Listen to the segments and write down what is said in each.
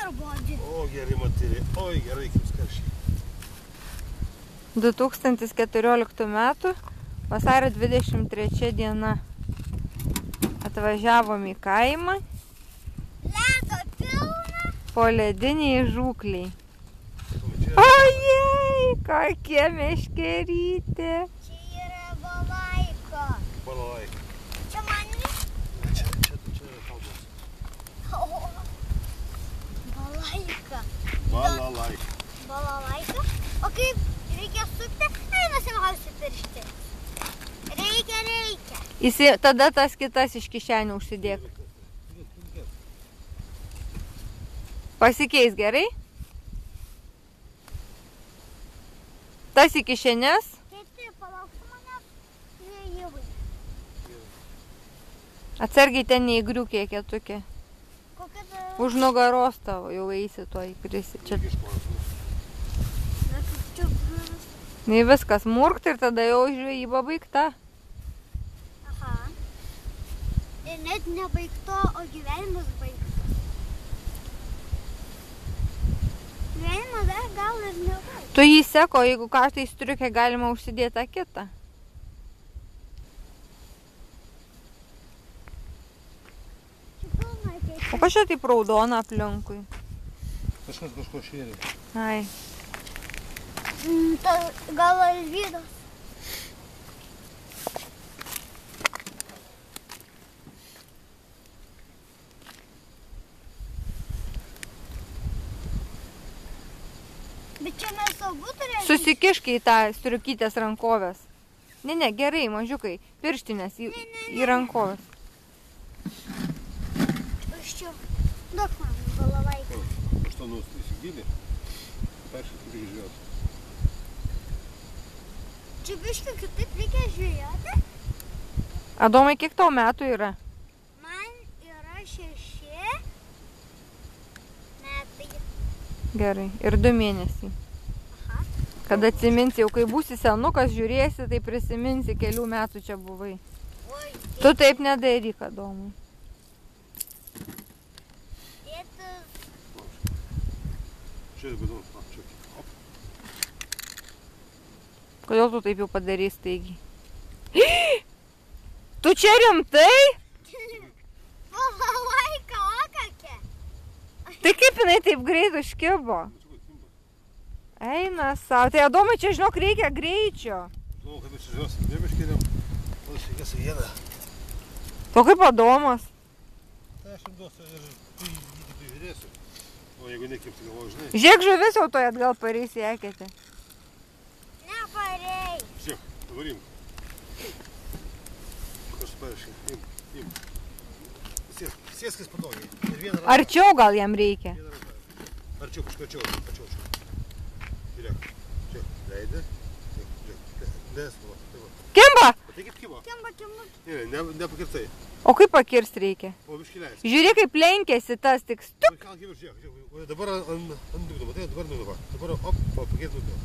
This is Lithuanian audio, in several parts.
nuobodžiai. O, gerai, matėlė. Oi, gerai, kaip skaršiai. 2014 metų vasario 23 diena. Atvažiavom į kaimą. Ledo pilna. Po lediniai žūkliai. Ojei, kokie meškerytė. Čia yra balaika. Balalaika. Čia mani? Čia kalbos. Balaika. Balalaika. Balalaika? O kaip reikia sukti? Eina seniausiai piršti. Reikia. Tada tas kitas iš kišenių užsidėk. Pasikeis gerai? Tas į kišenės? Taip, palauk su manęs. Įėjimai. Atsargiai ten neįgriukė ketukė. Kokia ta... Už nugaros tavo jau eisi tuoj krisi. Čia. Nei viskas murkt ir tada jau žvejyba baigta. Aha. Ir net nebaigto, o gyvenimas baigtas. Gyvenimas dar gal ir nebaigtas. Tu jį seko, jeigu kartais striukę galima užsidėti tą kitą. O kas čia taip raudona aplinkui? Kažkas kažko šėrė. Ai. Gal Alvydas. Bet čia mes abu turėjome. Susikišk į tą striukytės rankovės. Ne, gerai, mažiukai. Pirštinės į rankovės. Aš čia daug man balalaiką. Aš to įsigydė. Peršai turi žvėjoti. Čia biškių kitaip reikia žvėjoti? Adomai, kiek tau metų yra? Man yra 6 metai. Gerai. Ir 2 mėnesiai. Aha. Kad atsiminsi, jau kai būsi senukas, žiūrėsi, tai prisiminsi, kelių metų čia buvai. Oi, Tu taip nedaryk, Adomai. tėtis. Čia būdom, čia. Hop. Kodėl tu taip jau padarys taigi? Tu čia rimtai? Balalaika, o kokia? Tai kaip jinai taip greit užkibo? Eina savo. Tai Adomai, čia žinok, reikia greičio. Žinau, kad mes žvėjosim dėmiškėliam. O aš reikės į vieną. O kaip Adomas? Tai aš jam duosiu ir tu jį žiūrėsiu. O jeigu nekip, tai galvoju, žinai. Žiūrėk, žuvis jau toj atgal pareis į eketę. Neparei. Žiūrėk, dabar imk. Kažkas pareiškia. Imk. Sėskis patogiai. Ir vieną ranką. Arčiau gal jam reikia. Vieną ranką. Arčiau, kažkačiau. Žiūrėk. Čia, leidė. Žiūrėk. Nes, va. Kimba! Tai kaip kibo? Kimba. Ne, nepakirtai. O kaip pakirst reikia? O biškį leis. Žiūrėk, kaip lenkėsi tas tik stuk. Žiūrėk. Dabar ant dugno, matai, dabar nudava. Dabar op, pakėt dugno.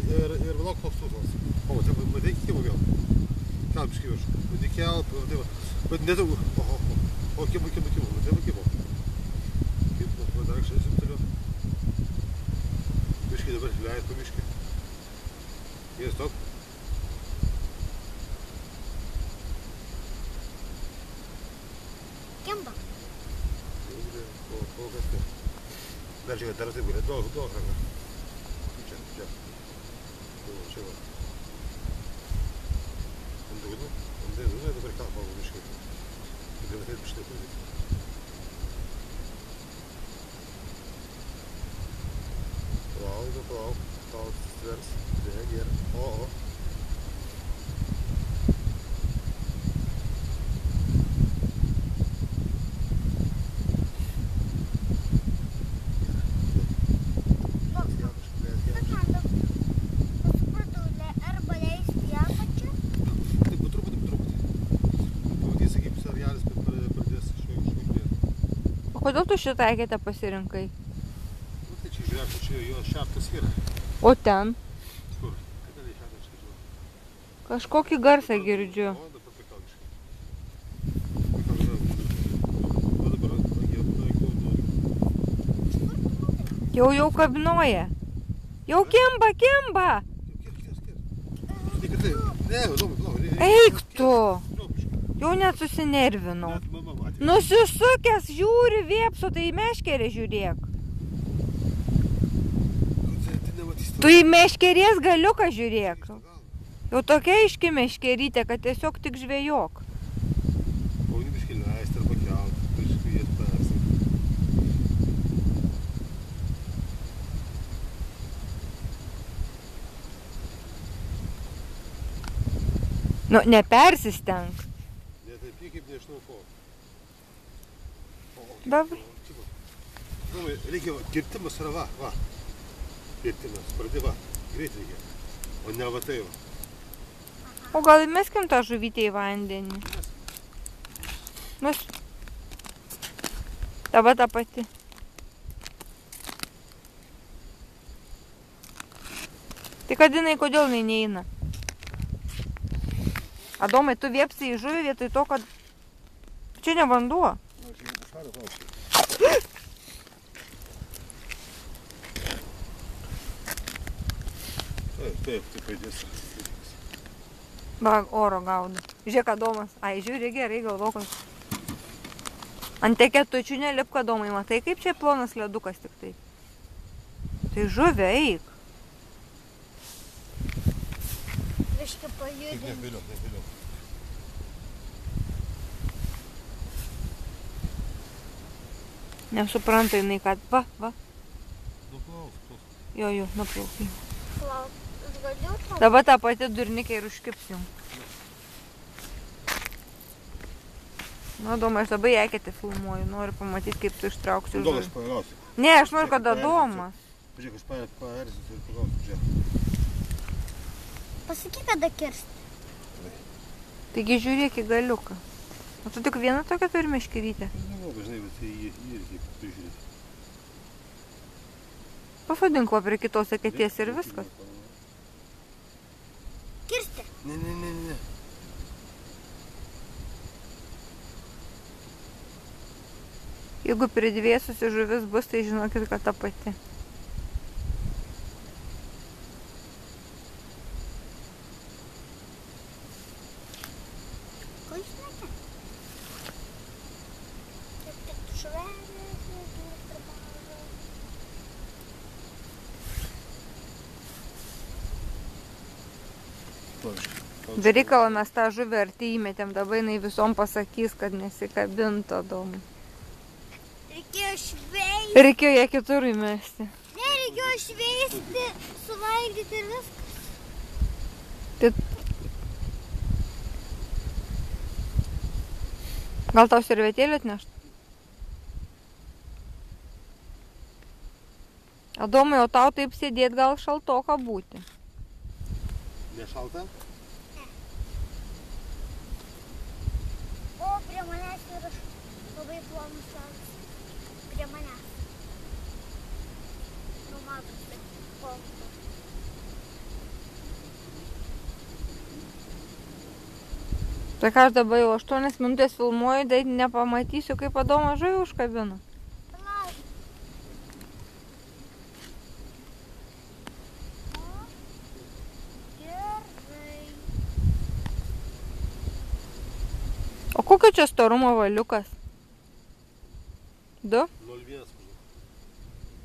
Ir vėlauk toks tūslas. O, matai, kibo vėl. Kel biškį virš. Matai, kel, bet nedaug. O, kibo. Matai, kibo. Kaip, dar aš esim toliau. Biškį dabar leid po biškį. Jie, stop. Kimba. Dar žiūrėk, dar taip gulė. Duok ranką. Čia. Čia va. Ant dugno, dabar ką pavau biškį. Tai gal ateit biškai pavyzdį. Palauk. Tau stvers. Gerai. O. Kodėl tu šitą eketę pasirinkai? Nu, tai čia žiūrėk, čia jo šaptas yra. O ten? Kur? Kada tai šaptas skaičiuoja? Kažkokį garsą girdžiu. O, dabar pakal biškai. Pakal, o dabar, Jau kabinoja. Jau kimba, kimba. Ne, Adomai, palauk. Eik tu. Draugiškai. Jau net susinervinau. Net mama matė. Nusisukęs, žiūri vėpso, tai į meškerę žiūrėk. Tai nematysi. Tu į meškerės galiuką žiūrėk. Jau tokia aiški meškerytė, kad tiesiog tik žvejok. Pauni biškį leisti arba kelt, biškį jas persi. Nu, nepersistenk. Ne taip kaip nežinau ko. Dabar. Domai, reikia, kirtimas yra va. Kirtimas, pradė va. Greit reikia. O ne va tai va. O gal įmeskim tą žuvytę į vandenį? Nus. Dabar ta pati. Tai kad jinai, kodėl jinai neina? Adomai, tu viepsi į žuvį vietoj to, kad... Čia ne vanduo. Taip, paidės. Va, oro gaudo. Žiūrėk, Adomas. Ai, žiūri gerai, galvokos. Ant teketučių nelipk, Adomai, matai, kaip čia plonas ledukas tik tai. Tai žuvė, eik. Biškį pajudinti. Nebėliok. Nesupranta jinai, kad... Va. Nuplauk. Jo, nuplauk. Plauk. Aš galiu to? Dabar tą patį durnikę ir užkipsim. Nu, Adomai, aš labai eketį filmuoju. Noriu pamatyti, kaip tu ištrauksi Gal aš žuvį. pagausiu. Ne, aš noriu, kad Adomas. Pažiūrėk, aš paerzinsiu ir pagausiu. Žiūrėk. Pasakyk, kada kirsti. Taigi žiūrėk į galiuką. O tu tik vieną tokią turi meškerytę? Nežinau, žinai, bet tai jį irgi prižiūrėti. Pasodink va prie kitos eketės ir viskas. Kirsti. Ne. Jeigu pridvėsusi žuvis bus, tai žinokit, kad ta pati. Ko jūs nekė? Tik švelės, Bereikalą mes tą žuvį arti įmetėm, dabar jinai visom pasakys, kad nesikabinto Adomai. Reikėjo šveisti. Reikėjo ją kitur įmesti. Ne, reikėjo šveisti, suvalgyti ir viskas. Gal tau servetėlį atnešt? Adomai, o tau taip sėdėt gal šaltoka būti. Nešalta? O, prie manęs yra labai plonus salas. Prie manęs. Nu, matosi, pompa. Tai ką aš dabar jau 8 minutės filmuoju, tai nepamatysiu, kaip Adomas žuvį užkabino. Palauk. Gerai. O kokio čia storumo valiukas? 2? 0,1.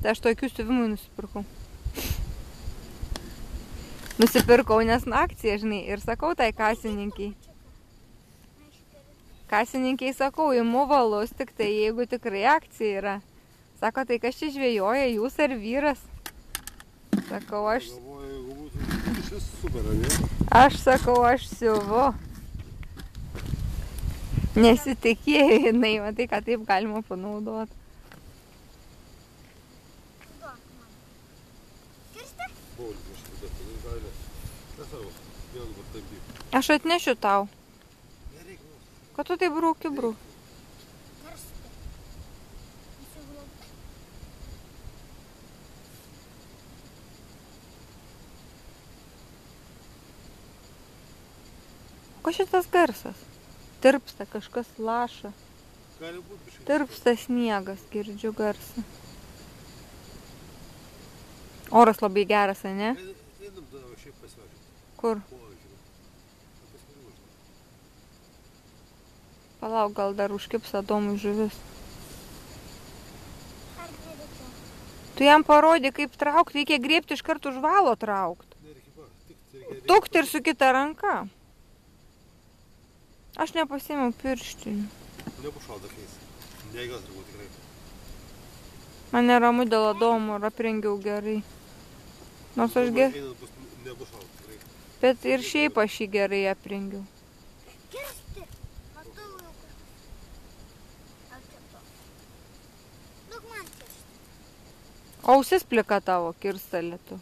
Tai aš tokių siuvimui nusipirkau. Nusipirkau, nes akcija, žinai, ir sakau tai kasininkiai. Kasininkiai sakau, imu valus, tik tai jeigu tikrai akcija yra. Sako, tai kas čia žvejoja, jūs ar vyras? Sakau, aš... Galvoju, jeigu būtų šis super, ne? Aš sakau, aš siuvu. Nesitikėjau jinai, matai, kad taip galima panaudoti. Duok man. Kirsti? Paulius, aš tada gali. Nesvarbu, vėl dabar taip kaip. Aš atnešiu tau. Nereik mums. Kad tu taip brauki. Kirsti. Įsiglaubt. Ko šitas garsas? Tirpsta, kažkas laša. Gali būt biškai. Tirpsta sniegas, girdžiu garsą. Oras labai geras, ne? Einam tada šiaip pasivažiuoti. Kur? O, žiūrėk. Paskui. Palauk, gal dar užkips Adomui žuvis. Ar nereikia? Tu jam parodė, kaip traukti, reikia griebti iš karto už valo traukti. Nereikia, tik Tukti ir su kita ranka. Aš nepasėmiau pirštinių. Nebus šalta keis. Neįgas turbūt tikrai. Man neramu dėl Adomo ir aprengiau gerai. Nors aš gerai. Nebus šalta tikrai. Bet ir šiaip aš jį gerai aprengiau. Kirsti. Matau jau. Ar čia to? Duok man kirsti. Ausis plika tavo kirstalė tu.